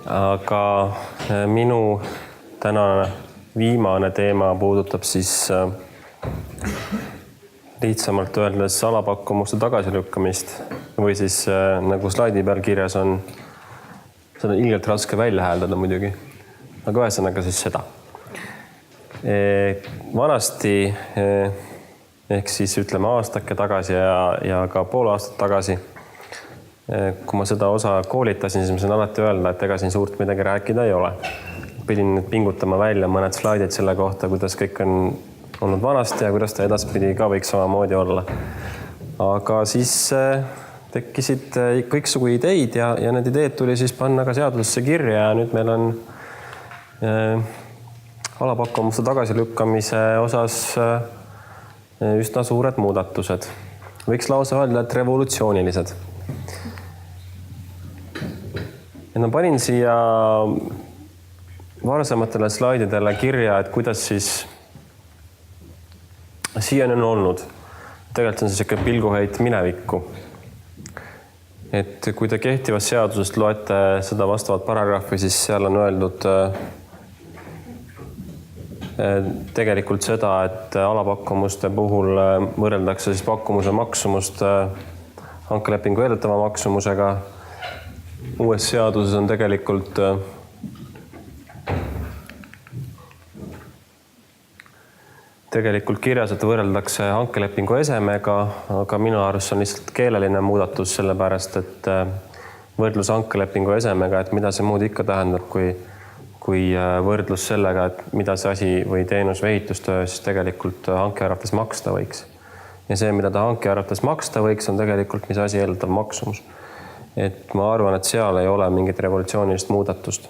aga minu tänane viimane teema puudutab siis lihtsamalt öeldes alapakkumuste tagasilükkamist või siis nagu slaidi peal kirjas on, seda on ilgelt raske välja hääldada muidugi, aga ühesõnaga siis seda. Vanasti ehk siis ütleme aastake tagasi ja ka pool aastat tagasi, kui ma seda osa koolitasin, siis ma saan alati öelda, et ega siin suurt midagi rääkida ei ole. Pidin nüüd pingutama välja mõned slaidid selle kohta, kuidas kõik on olnud vanasti ja kuidas ta edaspidi ka võiks samamoodi olla. Aga siis tekkisid kõiksugu ideid ja need ideed tuli siis panna ka seadusesse kirja ja nüüd meil on alapakkumuste tagasilükkamise osas üsna suured muudatused. Võiks lausa öelda, et revolutsioonilised. Ja ma panin siia varasematele slaididele kirja, et kuidas siis siiani on olnud. Tegelikult on see selline pilguheit minevikku. Et kui te kehtivas seadusest loete seda vastavat paragrahvi, siis seal on öeldud tegelikult seda, et alapakkumuste puhul võrreldakse siis pakkumuse maksumust hankelepingu eeldatava maksumusega. Uues seaduses on tegelikult kirjas, et võrreldakse hankelepingu esemega, aga minu arust on lihtsalt keeleline muudatus sellepärast, et võrdlus hankelepingu esemega, et mida see muud ikka tähendab, kui võrdlus sellega, et mida see asi või teenus või ehitustöö siis tegelikult hanke arvates maksta võiks. Ja see, mida ta hanke arvates maksta võiks, on tegelikult mis asi eeldatav maksumus. Et ma arvan, et seal ei ole mingit revolutsioonilist muudatust.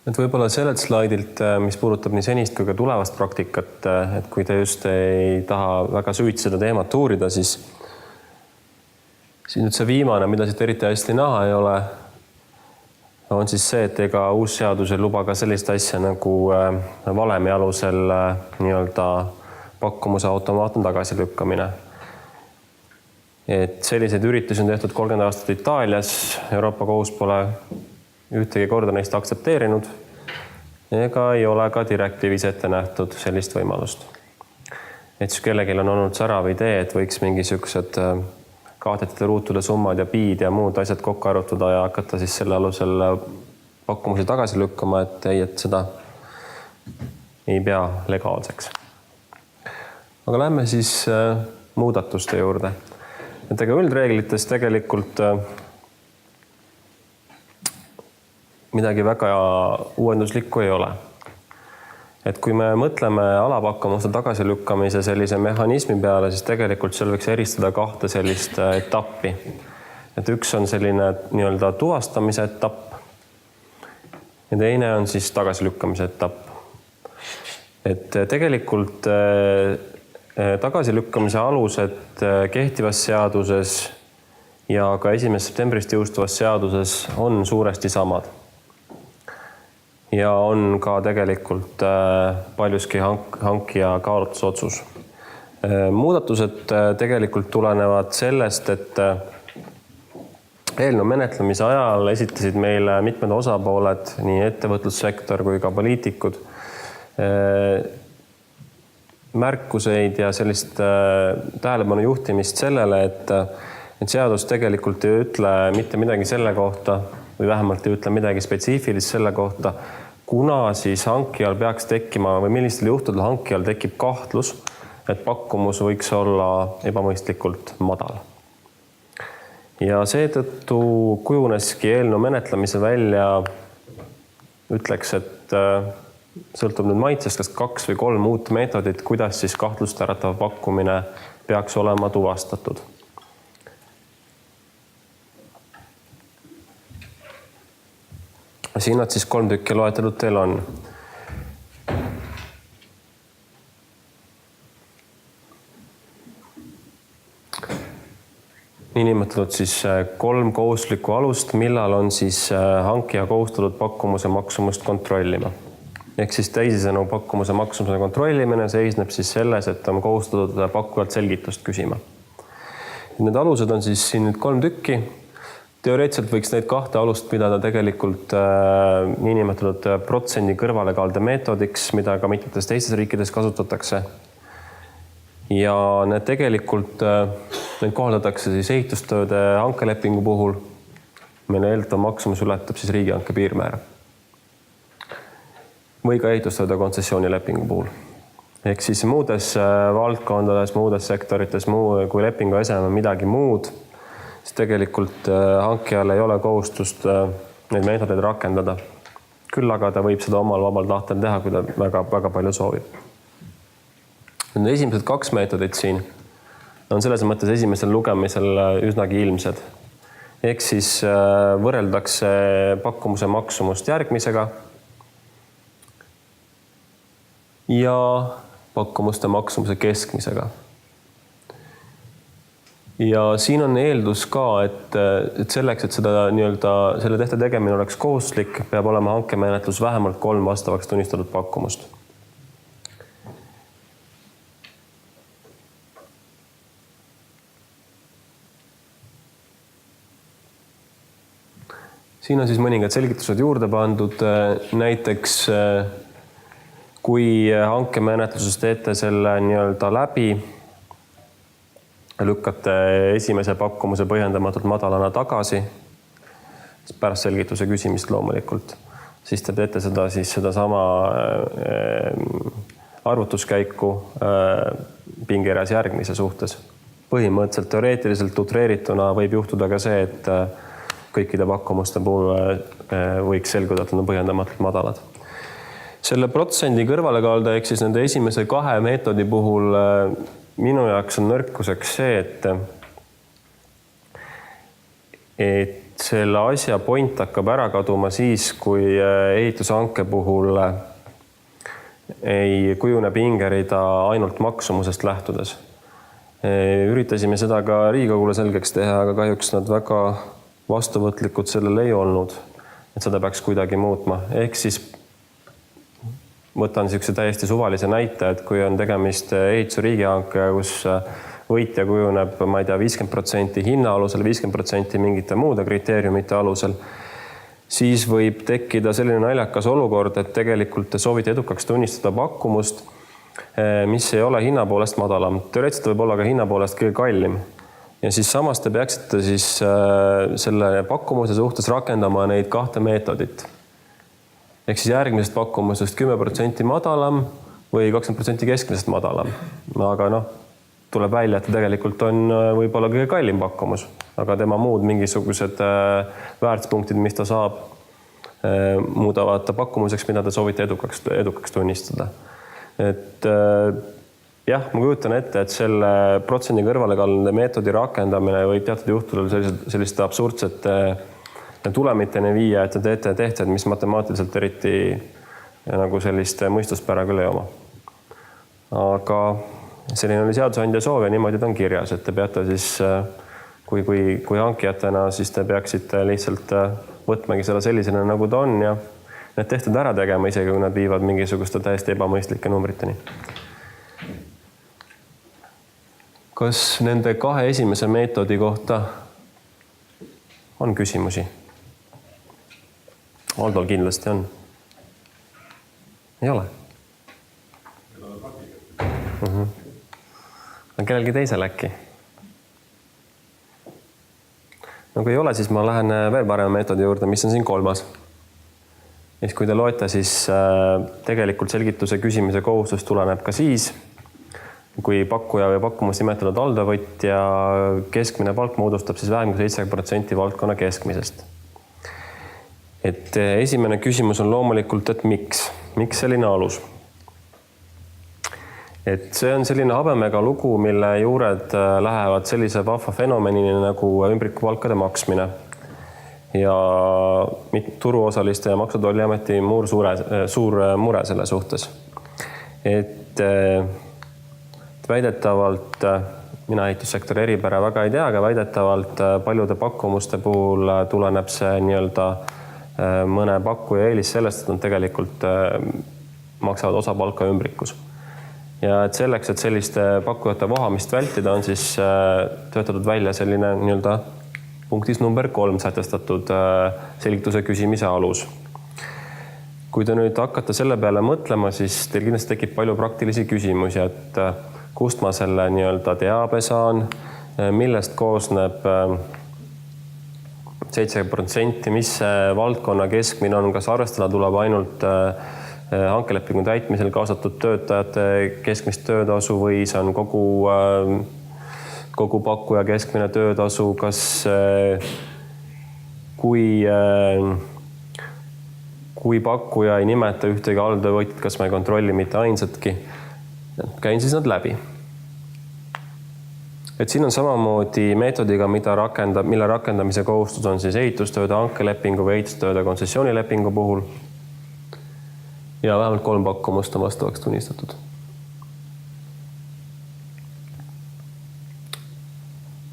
Et võib-olla sellelt slaidilt, mis puudutab nii senist kui ka tulevast praktikat, et kui te just ei taha väga süüdsi seda teemat uurida, siis nüüd see viimane, mida siit eriti hästi näha ei ole, on siis see, et ega uus seadus ei luba ka sellist asja nagu valemi alusel nii-öelda pakkumuse automaatne tagasilükkamine. Et selliseid üritusi on tehtud 30 aastat Itaalias, Euroopa kohus pole ühtegi korda neist aktsepteerinud ega ei ole ka direktiivis ette nähtud sellist võimalust. Et siis kellelgi on olnud särav idee, et võiks mingisugused kaotetite ruutude summad ja piid ja muud asjad kokku arvutada ja hakata siis selle alusel pakkumusi tagasi lükkama, et ei, et seda ei pea legaalseks. Aga lähme siis muudatuste juurde. Et ega üldreeglites tegelikult midagi väga uuenduslikku ei ole. Et kui me mõtleme alapakkumuste tagasilükkamise sellise mehhanismi peale, siis tegelikult seal võiks eristada kahte sellist etappi. Et üks on selline nii-öelda tuvastamise etapp ja teine on siis tagasilükkamise etapp. Et tegelikult tagasilükkamise alused kehtivas seaduses ja ka 1. septembrist jõustuvas seaduses on suuresti samad. Ja on ka tegelikult paljuski hankija kaalutlusotsus. Muudatused tegelikult tulenevad sellest, et eelnõu menetlemise ajal esitasid meile mitmed osapooled, nii ettevõtlussektor kui ka poliitikud, märkuseid ja sellist tähelepanu juhtimist sellele, et seadus tegelikult ei ütle mitte midagi selle kohta või vähemalt ei ütle midagi spetsiifilist selle kohta, kuna siis hankijal peaks tekkima või millistel juhtudel hankijal tekib kahtlus, et pakkumus võiks olla ebamõistlikult madal. Ja seetõttu kujuneski eelnõu menetlemise välja, ütleks, et sõltub nüüd maitsest, kas 2 või 3 uut meetodit, kuidas siis kahtlust äratav pakkumine peaks olema tuvastatud. Siin nad siis 3 tükki loetelud teil on. Niinimetatud siis 3 kohustuslikku alust, millal on siis hankija kohustatud pakkumuse maksumust kontrollima. Ehk siis teisisõnu pakkumuse maksumuse kontrollimine seisneb siis selles, et on kohustatud pakkujalt selgitust küsima. Need alused on siis siin nüüd 3 tükki. Teoreetiliselt võiks neid 2 alust pidada tegelikult niinimetatud protsendi kõrvalekalde meetodiks, mida ka mitmetes teistes riikides kasutatakse. Ja need tegelikult neid kohaldatakse siis ehitustööde hankelepingu puhul. Meil eeldav maksumus ületab siis riigihanke piirmäära. Või ka ehitustööde kontsessioonilepingu puhul. Ehk siis muudes valdkondades, muudes sektorites, kui lepingu eseme midagi muud, siis tegelikult hankijal ei ole kohustust neid meetodeid rakendada. Küll aga ta võib seda omal vabal tahtel teha, kui ta väga palju soovib. Need esimesed 2 meetodit siin on selles mõttes esimesel lugemisel üsnagi ilmsed. Ehk siis võrreldakse pakkumuse maksumust järgmisega ja pakkumuste maksumuse keskmisega. Ja siin on eeldus ka, et selleks, et selle tehte tegemine oleks kohustuslik, peab olema hankemenetlus vähemalt 3 vastavaks tunnistatud pakkumust. Siin on siis mõningad selgitused juurde pandud. Näiteks kui hankemenetluses teete selle läbi, lükkate esimese pakkumuse põhjendamatult madalana tagasi, pärast selgituse küsimist loomulikult, siis te teete sedasama arvutuskäiku pingereas järgmise suhtes. Põhimõtteliselt teoreetiliselt utreerituna võib juhtuda ka see, et kõikide pakkumuste puhul võiks selguda, et nad on põhjendamatult madalad. Selle protsendi kõrvalekalda ehk siis nende esimese 2 meetodi puhul minu jaoks on nõrkuseks see, et selle asja point hakkab ära kaduma siis, kui ehitushanke puhul ei kujune pingerida ainult maksumusest lähtudes. Üritasime seda ka Riigikogule selgeks teha, aga kahjuks nad väga vastuvõtlikud sellele ei olnud, et seda peaks kuidagi muutma. Ehk siis võtan täiesti suvalise näite, et kui on tegemist ehituse riigihanke, kus võitja kujuneb, 50% hinna alusel, 50% mingite muude kriteeriumite alusel, siis võib tekkida selline naljakas olukord, et tegelikult te soovite edukaks tunnistada pakkumust, mis ei ole hinna poolest madalam. Teoreetiliselt võib olla ka hinna poolest kõige kallim. Ja siis samas te peaksite siis selle pakkumuse suhtes rakendama neid 2 meetodit. Ehk siis järgmisest pakkumusest 10% madalam või 20% keskmisest madalam. Aga tuleb välja, et tegelikult on võib-olla kõige kallim pakkumus, aga tema muud mingisugused väärtuspunktid, mis ta saab, muudavad ta pakkumuseks, mida te soovite edukaks tunnistada. Et jah, ma kujutan ette, et selle protsendi kõrvalekalde meetodi rakendamine võib teatud juhtudel selliste absurdsete tulemiteni viia, et te teete tehted, mis matemaatiliselt eriti nagu sellist mõistuspära küll ei oma. Aga selline oli seadusandja soov ja niimoodi ta on kirjas, et te peate siis, kui hankijatena, siis te peaksite lihtsalt võtmagi selle sellisena, nagu ta on ja need tehtud ära tegema, isegi kui nad viivad mingisuguste täiesti ebamõistlike numbriteni. Kas nende 2 esimese meetodi kohta on küsimusi? Aldol kindlasti on. Ei ole? Kellelgi teisel äkki? No kui ei ole, siis ma lähen veel parema meetodi juurde, mis on siin 3. Ja kui te loete, siis tegelikult selgituse küsimise kohustus tuleneb ka siis, kui pakkuja või pakkumus nimetatud aldavõtja keskmine palk moodustab siis vähem kui 7% valdkonna keskmisest. Et esimene küsimus on loomulikult, et miks selline alus? Et see on selline habemega lugu, mille juured lähevad sellise vahva fenomenini nagu ümbrikupalkade maksmine ja turuosaliste ja Maksu- ja Tolliameti suur mure selle suhtes. Et väidetavalt, mina ehitussektori eripära väga ei tea, aga väidetavalt paljude pakkumuste puhul tuleneb see mõne pakkuja eelis sellest, et nad tegelikult maksavad osa palka ümbrikus. Ja et selleks, et selliste pakkujate vohamist vältida, on siis töötatud välja selline nii-öelda punktis number 3 sätestatud selgituse küsimise alus. Kui te nüüd hakkate selle peale mõtlema, siis teil kindlasti tekib palju praktilisi küsimusi, et kust ma selle nii-öelda teabe saan, millest koosneb 70%, mis see valdkonna keskmine on, kas arvestada tuleb ainult hankelepingu täitmisel kaasatud töötajate keskmist töötasu või see on kogu pakkuja keskmine töötasu, kas kui pakkuja ei nimeta ühtegi alltöövõtjat, kas ma ei kontrolli mitte ainsatki, käin siis nad läbi. Et siin on samamoodi meetodiga, mille rakendamise kohustus on siis ehitustööde hankelepingu või ehitustööde kontsessioonilepingu puhul. Ja vähemalt 3 pakkumust on vastavaks tunnistatud.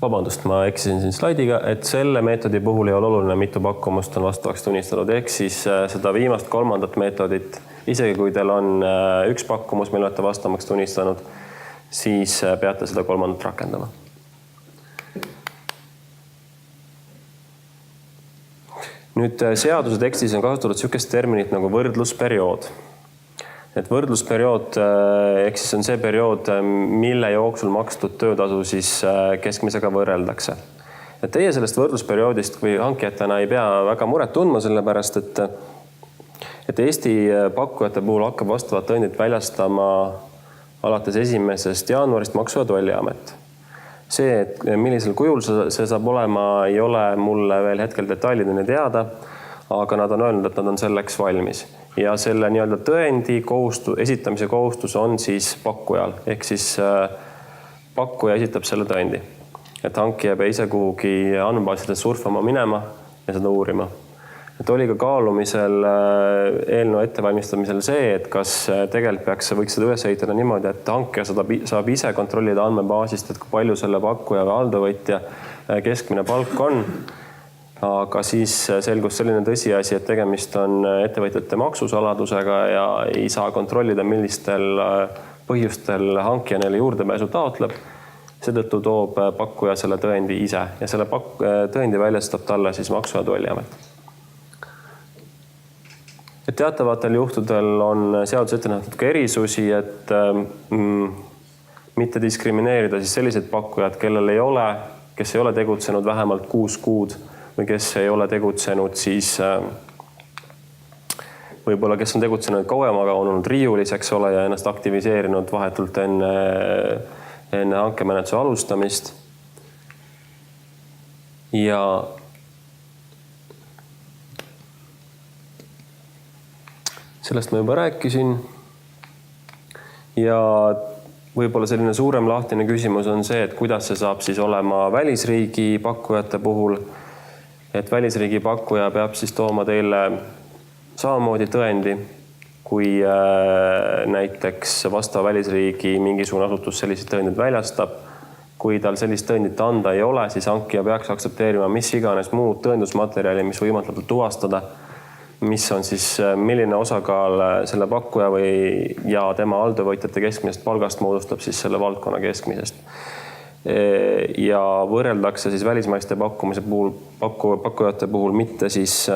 Vabandust, ma eksisin siin slaidiga, et selle meetodi puhul ei ole oluline, mitu pakkumust on vastavaks tunnistatud, ehk siis seda viimast 3. meetodit, isegi kui teil on 1 pakkumus, mille olete vastavaks tunnistanud, siis peate seda 3. rakendama. Nüüd seaduse tekstis on kasutatud niisugust terminit nagu võrdlusperiood. Et võrdlusperiood ehk siis on see periood, mille jooksul makstud töötasu siis keskmisega võrreldakse. Et teie sellest võrdlusperioodist või hankijatena ei pea väga muret tundma, sellepärast et Eesti pakkujate puhul hakkab vastavat tõendit väljastama alates 1. jaanuarist Maksu- ja Tolliamet. See, et millisel kujul see saab olema, ei ole mulle veel hetkel detailideni teada, aga nad on öelnud, et nad on selleks valmis. Ja selle nii-öelda tõendi esitamise kohustus on siis pakkujal, ehk siis pakkuja esitab selle tõendi. Et hankija peab ise kuhugi andmebaasides surfama minema ja seda uurima. Et oli ka kaalumisel eelnõu ettevalmistamisel see, et kas tegelikult võiks seda üles ehitada niimoodi, et hankija saab ise kontrollida andmebaasist, et kui palju selle pakkuja või alltöövõtja keskmine palk on. Aga siis selgus selline tõsiasi, et tegemist on ettevõtjate maksusaladusega ja ei saa kontrollida, millistel põhjustel hankija neile juurdepääsu taotleb. Seetõttu toob pakkuja selle tõendi ise ja selle tõendi väljastab talle siis Maksu- ja Tolliamet. Et teatavatel juhtudel on seadus ette nähtud ka erisusi, et mitte diskrimineerida siis sellised pakkujad, kes ei ole tegutsenud vähemalt 6 kuud või kes ei ole tegutsenud siis võib-olla, kes on tegutsenud kauem, aga on olnud riiulis, eks ole, ja ennast aktiviseerinud vahetult enne hankemenetluse alustamist. Ja sellest ma juba rääkisin ja võib-olla selline suurem lahtine küsimus on see, et kuidas see saab siis olema välisriigi pakkujate puhul, et välisriigi pakkuja peab siis tooma teile samamoodi tõendi, kui näiteks vastava välisriigi mingisugune asutus sellised tõendid väljastab. Kui tal sellist tõendit anda ei ole, siis hankija peaks aktsepteerima mis iganes muud tõendusmaterjali, mis võimaldatud tuvastada, mis on siis milline osakaal selle pakkuja ja tema alltöövõtjate keskmisest palgast moodustab siis selle valdkonna keskmisest. Ja võrreldakse siis välismaiste pakkujate puhul mitte siis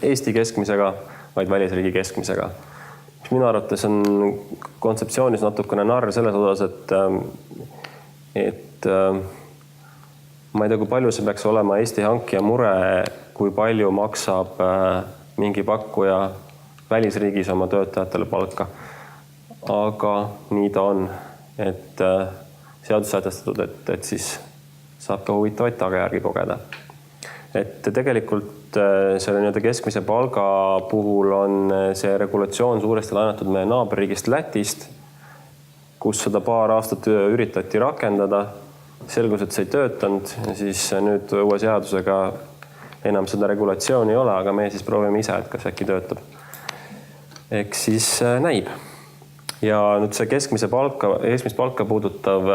Eesti keskmisega, vaid välisriigi keskmisega. Minu arvates on kontseptsioonis natukene narr selles osas, et ma ei tea, kui palju see peaks olema Eesti hankija mure, kui palju maksab mingi pakkuja välisriigis oma töötajatele palka. Aga nii ta on, et seadus sätestatud, et siis saab ka huvitavaid tagajärgi kogeda. Et tegelikult selle nii-öelda keskmise palga puhul on see regulatsioon suuresti laenatud meie naaberriigist Lätist, kus seda paar aastat üritati rakendada. Selgus, et see ei töötanud ja siis nüüd uue seadusega enam seda regulatsiooni ei ole, aga meie siis proovime ise, et kas äkki töötab. Ehk siis näib. Ja nüüd see keskmist palka puudutav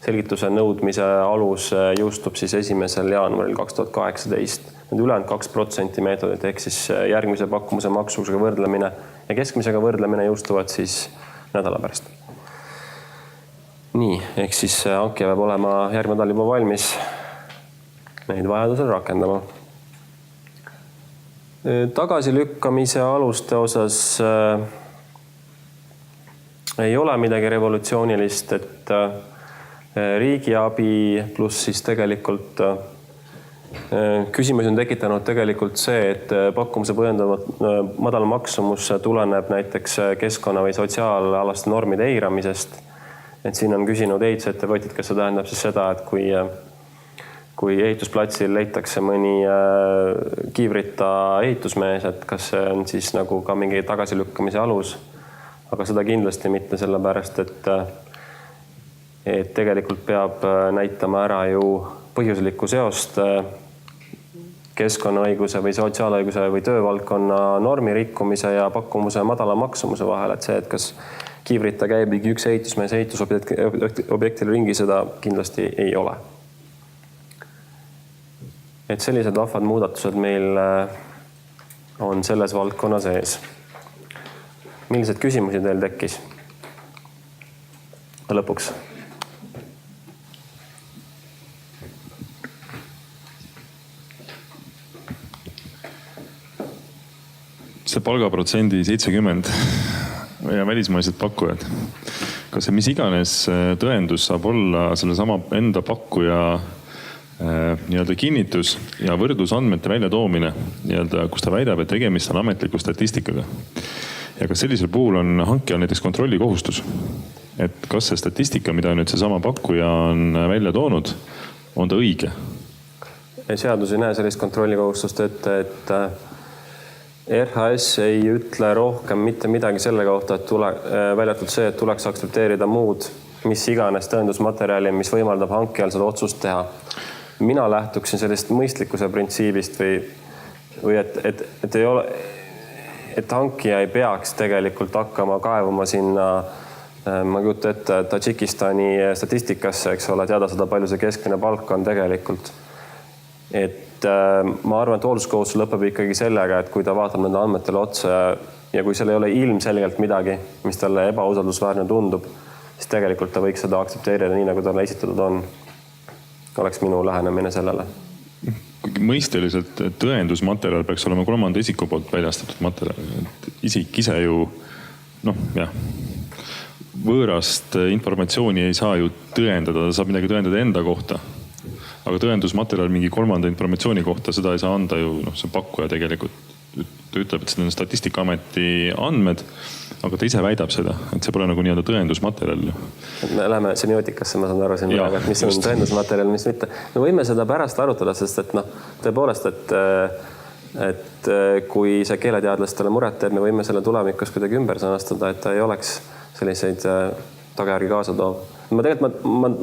selgituse nõudmise alus jõustub siis 1. jaanuaril 2018. Need ülejäänud 2% meetodid ehk siis järgmise pakkumuse maksusega võrdlemine ja keskmisega võrdlemine jõustuvad siis nädala pärast. Nii, ehk siis hankija peab olema järgmine nädal juba valmis neid vajadusel rakendama. Tagasilükkamise aluste osas ei ole midagi revolutsioonilist, et riigiabi pluss siis tegelikult küsimusi on tekitanud tegelikult see, et pakkumise põhjendavat madal maksumus tuleneb näiteks keskkonna- või sotsiaalalaste normide eiramisest. Et siin on küsinud ehitusettevõtjad, kas see tähendab siis seda, et kui ehitusplatsil leitakse mõni kiivrita ehitusmees, et kas see on siis nagu ka mingi tagasilükkamise alus. Aga seda kindlasti mitte sellepärast, et tegelikult peab näitama ära ju põhjuslikku seost keskkonnaõiguse või sotsiaalõiguse või töövaldkonna normi rikkumise ja pakkumuse madala maksumuse vahel. Et see, et kas kiivrita käib üks ehitusmees ehitusobjektile ringi, seda kindlasti ei ole. Et sellised vahvad muudatused meil on selles valdkonna sees. Millised küsimusi teil tekkis lõpuks? See palgaprotsendi 70 ja välismaised pakkujad. Kas see mis iganes tõendus saab olla selle sama enda pakkuja nii-öelda kinnitus ja võrdlusandmete väljatoomine, kus ta väidab, et tegemist on ametliku statistikaga. Ja kas sellisel puhul on hankijal näiteks kontrollikohustus? Et kas see statistika, mida nüüd see sama pakkuja on välja toonud, on ta õige? Seadus ei näe sellist kontrollikohustust ette, et RHS ei ütle rohkem mitte midagi selle kohta, et väljatud see, et tuleks aktsepteerida muud, mis iganes tõendusmaterjali, mis võimaldab hankijal seda otsust teha. Mina lähtuksin sellist mõistlikkuse printsiibist või et ei ole, et hankija ei peaks tegelikult hakkama kaevuma sinna, ma kujutan ette, Tadžikistani statistikasse, eks ole, teada seda, palju see keskmine palk on tegelikult. Et ma arvan, et hoolsuskohustus lõpeb ikkagi sellega, et kui ta vaatab nende andmetele otsa ja kui seal ei ole ilmselgelt midagi, mis talle ebausaldusväärne tundub, siis tegelikult ta võiks seda aktsepteerida nii, nagu talle esitatud on. Oleks minu lähenemine sellele. Mõisteliselt tõendusmaterjal peaks olema kolmanda isiku poolt väljastatud materjal. Isik ise ju, võõrast informatsiooni ei saa ju tõendada, ta saab midagi tõendada enda kohta. Aga tõendusmaterjal mingi kolmanda informatsiooni kohta, seda ei saa anda ju, see pakkuja tegelikult. Ta ütleb, et see on Statistikaameti andmed, aga ta ise väidab seda, et see pole nagu nii-öelda tõendusmaterjal. Me läheme semiootikasse, ma saan aru siin praegu, et mis on tõendusmaterjal, mis mitte. Me võime seda pärast arutada, sest et tõepoolest, et kui see keeleteadlastele muret teeb, me võime selle tulemikus kuidagi ümber sõnastada, et ta ei oleks selliseid tagajärgi kaasa toov. Ma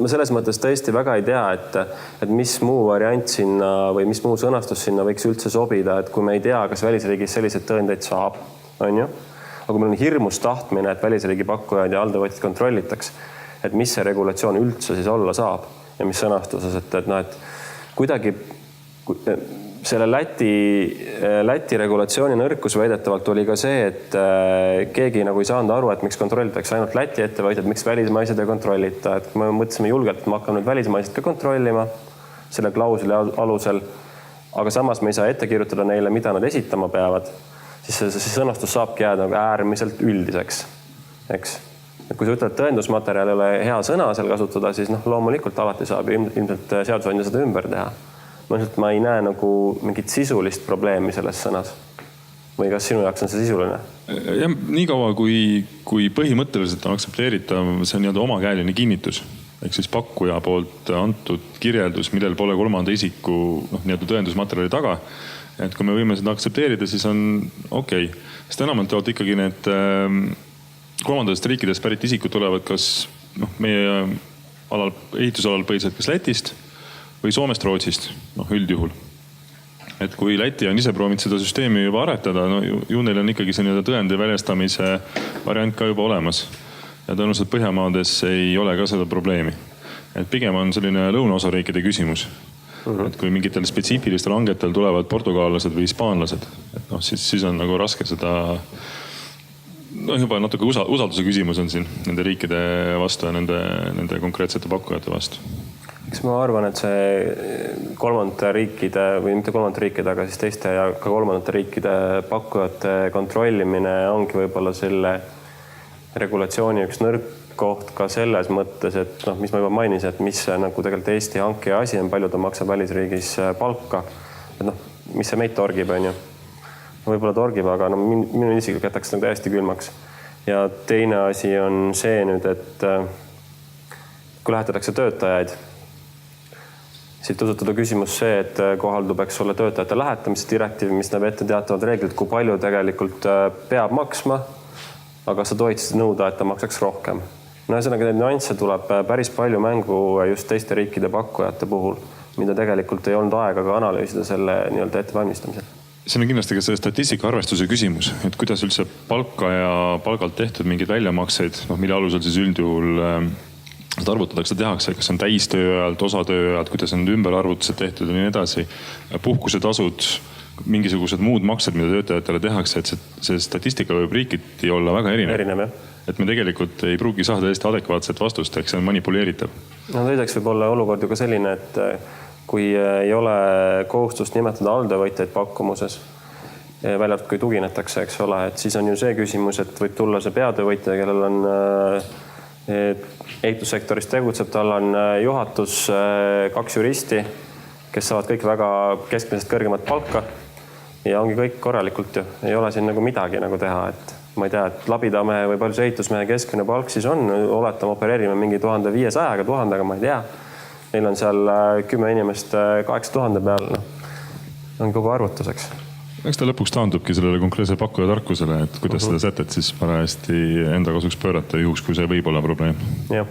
selles mõttes tõesti väga ei tea, et mis muu variant sinna või mis muu sõnastus sinna võiks üldse sobida, et kui me ei tea, kas välisriigis selliseid tõendeid saab, on ju? Aga kui meil on hirmus tahtmine, et välisriigi pakkujaid ja alltöövõtjad kontrollitaks, et mis see regulatsioon üldse siis olla saab ja mis sõnastuses, et kuidagi selle Läti regulatsiooni nõrkus väidetavalt oli ka see, et keegi nagu ei saanud aru, et miks kontrollitakse ainult Läti ettevõtjad, miks välismaised ei kontrollita. Et me mõtlesime julgelt, et me hakkame nüüd välismaised ka kontrollima selle klausli alusel, aga samas me ei saa ette kirjutada neile, mida nad esitama peavad, siis see sõnastus saabki jääda nagu äärmiselt üldiseks. Eks? Et kui sa ütled, et tõendusmaterjal ei ole hea sõna seal kasutada, siis loomulikult alati saab ilmselt seadusandja seda ümber teha. Ma ei näe nagu mingit sisulist probleemi selles sõnas. Või kas sinu jaoks on see sisuline? Ja, nii kaua, kui põhimõtteliselt on aktsepteeritav, see on nii-öelda omakäeline kinnitus. Ehk siis pakkuja poolt antud kirjeldus, millel pole kolmanda isiku nii-öelda tõendusmaterjali taga. Et kui me võime seda aktsepteerida, siis on okei. Sest enamalt jaolt ikkagi need kolmandast riikidest pärit isikud tulevad kas meie ehitusalal põhiselt kas Lätist või Soomest, Rootsist, üldjuhul. Et kui Läti on ise proovinud seda süsteemi juba aretada, ju neil on ikkagi see tõendi väljastamise variant ka juba olemas. Ja tõenäoliselt Põhjamaades ei ole ka seda probleemi. Et pigem on selline lõunaosariikide küsimus. Et kui mingitel spetsiifilistel hangetel tulevad portugaallased või hispaanlased, et siis on nagu raske seda juba natuke usalduse küsimus on siin nende riikide vastu ja nende konkreetsete pakkujate vastu. Eks ma arvan, et see kolmandate riikide või mitte kolmandate riikide, aga siis teiste ja ka kolmandate riikide pakkujate kontrollimine ongi võib-olla selle regulatsiooni üks nõrk koht ka selles mõttes, et mis ma juba mainisin, et mis see nagu tegelikult Eesti hanke asi on, palju ta maksab välisriigis palka. Et mis see meid torgib, on ju. Võib-olla torgib, aga minu isiklikult jätaks täiesti külmaks. Ja teine asi on see nüüd, et kui lähetatakse töötajaid, siit tõusetuda küsimus see, et kohaldub, eks ole, töötajate lähetamise direktiiv, mis näeb ette teatavad reeglid, kui palju tegelikult peab maksma, aga sa tohid nõuda, et ta maksaks rohkem. Ühesõnaga, neid nüansse tuleb päris palju mängu just teiste riikide pakkujate puhul, mida tegelikult ei olnud aega ka analüüsida selle nii-öelda ettevalmistamisel. See on kindlasti ka see statistika arvestuse küsimus, et kuidas üldse palka ja palgalt tehtud mingeid väljamakseid, mille alusel siis üldjuhul seda arvutatakse, tehakse, kas on täistööajalt, osatööajalt, kuidas on ümberarvutused tehtud ja nii edasi, puhkusetasud, mingisugused muud maksed, mida töötajatele tehakse, et see statistika võib riikiti olla väga erinev. Et me tegelikult ei pruugi saada täiesti adekvaatset vastust, eks see on manipuleeritav. Teiseks võib olla olukord ju ka selline, et kui ei ole kohustust nimetada alltöövõtjaid pakkumuses, välja kui tuginetakse, eks ole, et siis on ju see küsimus, et võib tulla see peatöövõtja, kellel on ehitussektoris tegutseb, tal on juhatus, 2 juristi, kes saavad kõik väga keskmisest kõrgemat palka ja ongi kõik korralikult ju. Ei ole siin nagu midagi nagu teha, et ma ei tea, et labidamehe või palju see ehitusmehe keskmine palk siis on, oletame opereerime mingi 1500, 1000, aga ma ei tea. Neil on seal 10 inimest 8000 peal, on kogu arvutuseks. Eks ta lõpuks taandubki sellele konkreetse pakkuja tarkusele, et kuidas seda sätet siis parajasti enda kasuks pöörata juhuks, kui see võib olla probleem. Jah.